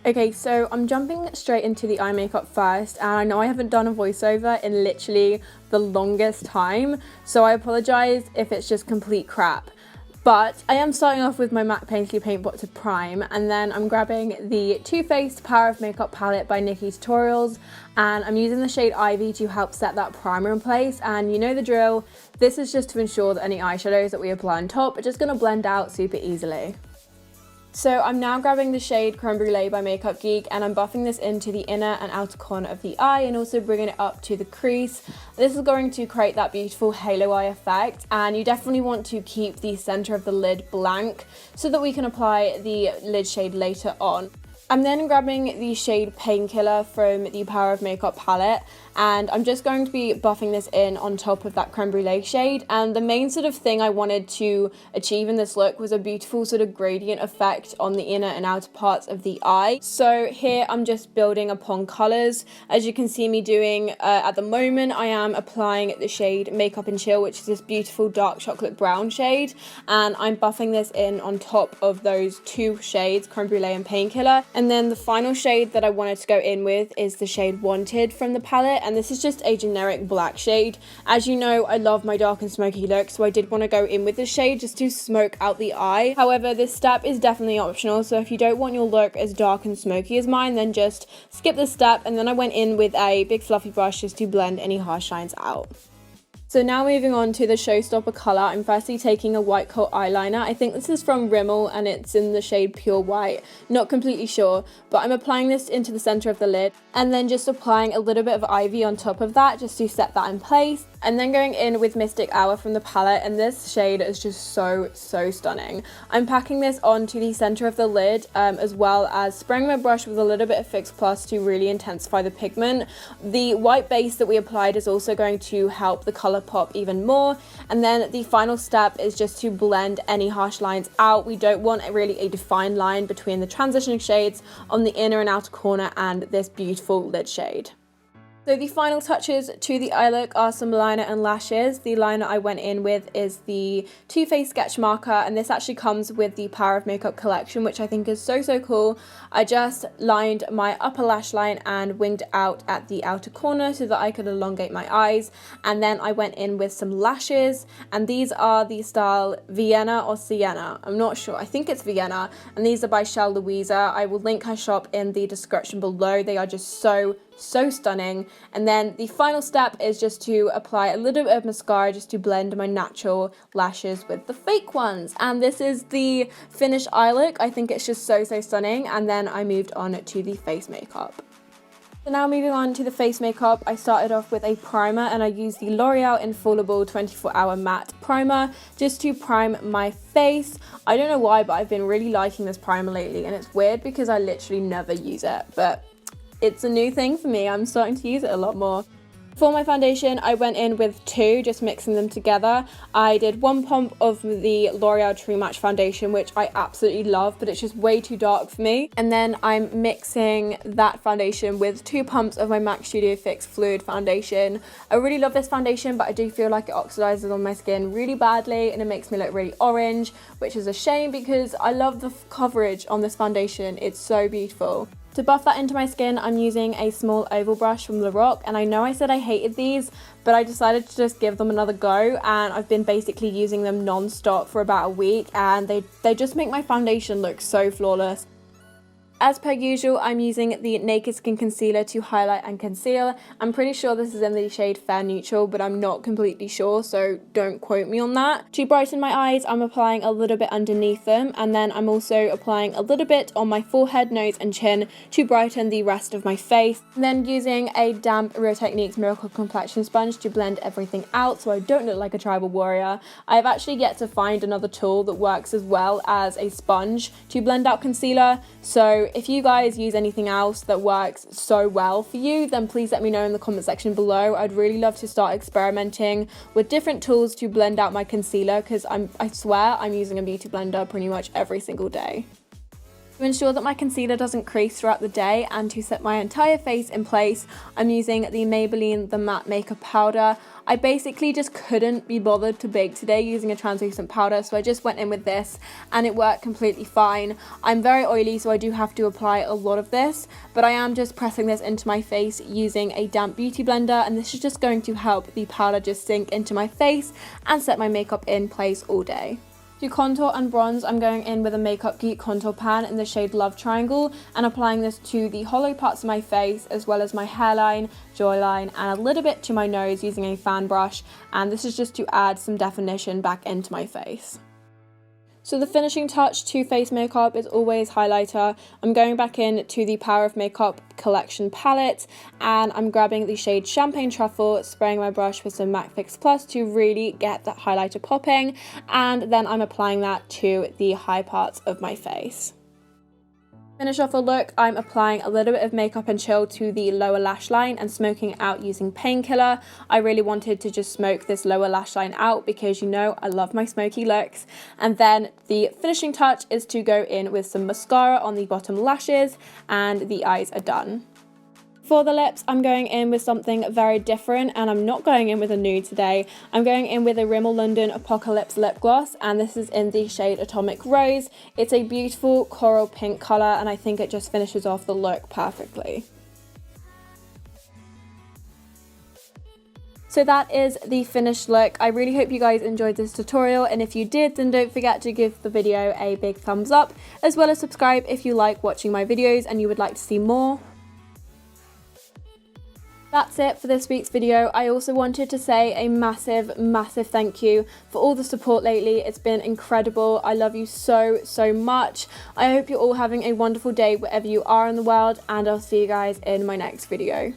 Okay, so I'm jumping straight into the eye makeup first, and I know I haven't done a voiceover in literally the longest time, so I apologise if it's just complete crap. But I am starting off with my MAC Painkiller Paint Pot to prime, and then I'm grabbing the Too Faced Power of Makeup palette by NikkieTutorials, and I'm using the shade Ivy to help set that primer in place. And you know the drill, this is just to ensure that any eyeshadows that we apply on top are just going to blend out super easily. So I'm now grabbing the shade Creme Brulee by Makeup Geek, and I'm buffing this into the inner and outer corner of the eye and also bringing it up to the crease. This is going to create that beautiful halo eye effect, and you definitely want to keep the center of the lid blank so that we can apply the lid shade later on. I'm then grabbing the shade Painkiller from the Power of Makeup palette, and I'm just going to be buffing this in on top of that Creme Brulee shade. And the main sort of thing I wanted to achieve in this look was a beautiful sort of gradient effect on the inner and outer parts of the eye. So here I'm just building upon colors. As you can see me doing at the moment, I am applying the shade Makeup and Chill, which is this beautiful dark chocolate brown shade, and I'm buffing this in on top of those two shades, Creme Brulee and Painkiller. And then the final shade that I wanted to go in with is the shade Wanted from the palette, and this is just a generic black shade. As you know, I love my dark and smoky look, so I did want to go in with this shade just to smoke out the eye. However, this step is definitely optional, so if you don't want your look as dark and smoky as mine, then just skip this step. And then I went in with a big fluffy brush just to blend any harsh lines out. So now moving on to the showstopper colour, I'm firstly taking a white coat eyeliner. I think this is from Rimmel and it's in the shade Pure White. Not completely sure, but I'm applying this into the centre of the lid and then just applying a little bit of Ivy on top of that just to set that in place. And then going in with Mystic Hour from the palette, and this shade is just so stunning. I'm packing this onto the centre of the lid as well as spraying my brush with a little bit of Fix Plus to really intensify the pigment. The white base that we applied is also going to help the colour pop even more. And then the final step is just to blend any harsh lines out. We don't want really a defined line between the transitioning shades on the inner and outer corner and this beautiful lid shade. So the final touches to the eye look are some liner and lashes. The liner I went in with is the Too Faced Sketch Marker, and this actually comes with the Power of Makeup collection, which I think is so cool. I just lined my upper lash line and winged out at the outer corner so that I could elongate my eyes. And then I went in with some lashes, and these are the style Vienna or Sienna. I'm not sure. I think it's Vienna, and these are by Shell Louisa. I will link her shop in the description below. They are just so stunning. And then the final step is just to apply a little bit of mascara just to blend my natural lashes with the fake ones. And this is the finished eye look. I think it's just so stunning. And then I moved on to the face makeup. So now moving on to the face makeup, I started off with a primer, and I used the L'Oreal Infallible 24-Hour Matte Primer just to prime my face. I don't know why, but I've been really liking this primer lately, and it's weird because I literally never use it, but it's a new thing for me. I'm starting to use it a lot more. For my foundation, I went in with two, just mixing them together. I did one pump of the L'Oreal True Match foundation, which I absolutely love, but it's just way too dark for me. And then I'm mixing that foundation with 2 pumps of my MAC Studio Fix Fluid foundation. I really love this foundation, but I do feel like it oxidizes on my skin really badly and it makes me look really orange, which is a shame because I love the coverage on this foundation. It's so beautiful. To buff that into my skin, I'm using a small oval brush from Lorac, and I know I said I hated these, but I decided to just give them another go, and I've been basically using them non-stop for about a week, and they just make my foundation look so flawless. As per usual, I'm using the Naked Skin Concealer to highlight and conceal. I'm pretty sure this is in the shade Fair Neutral, but I'm not completely sure, so don't quote me on that. To brighten my eyes, I'm applying a little bit underneath them, and then I'm also applying a little bit on my forehead, nose and chin to brighten the rest of my face. And then using a damp Real Techniques Miracle Complexion Sponge to blend everything out so I don't look like a tribal warrior. I've actually yet to find another tool that works as well as a sponge to blend out concealer, so if you guys use anything else that works so well for you, then please let me know in the comment section below. I'd really love to start experimenting with different tools to blend out my concealer, because I swear I'm using a beauty blender pretty much every single day. To ensure that my concealer doesn't crease throughout the day and to set my entire face in place, I'm using the Maybelline The Matte Makeup Powder. I basically just couldn't be bothered to bake today using a translucent powder, so I just went in with this and it worked completely fine. I'm very oily, so I do have to apply a lot of this, but I am just pressing this into my face using a damp beauty blender, and this is just going to help the powder just sink into my face and set my makeup in place all day. To contour and bronze, I'm going in with a Makeup Geek contour pan in the shade Love Triangle and applying this to the hollow parts of my face as well as my hairline, jawline, and a little bit to my nose using a fan brush, and this is just to add some definition back into my face. So the finishing touch to face makeup is always highlighter. I'm going back in to the Power of Makeup collection palette and I'm grabbing the shade Champagne Truffle, spraying my brush with some MAC Fix Plus to really get that highlighter popping, and then I'm applying that to the high parts of my face. Finish off the look, I'm applying a little bit of Makeup and Chill to the lower lash line and smoking it out using Painkiller. I really wanted to just smoke this lower lash line out because you know I love my smoky looks. And then the finishing touch is to go in with some mascara on the bottom lashes, and the eyes are done. For the lips, I'm going in with something very different, and I'm not going in with a nude today. I'm going in with a Rimmel London Apocalypse lip gloss, and this is in the shade Atomic Rose. It's a beautiful coral pink colour, and I think it just finishes off the look perfectly. So that is the finished look. I really hope you guys enjoyed this tutorial, and if you did, then don't forget to give the video a big thumbs up, as well as subscribe if you like watching my videos and you would like to see more. That's it for this week's video. I also wanted to say a massive thank you for all the support lately. It's been incredible. I love you so much. I hope you're all having a wonderful day wherever you are in the world, and I'll see you guys in my next video.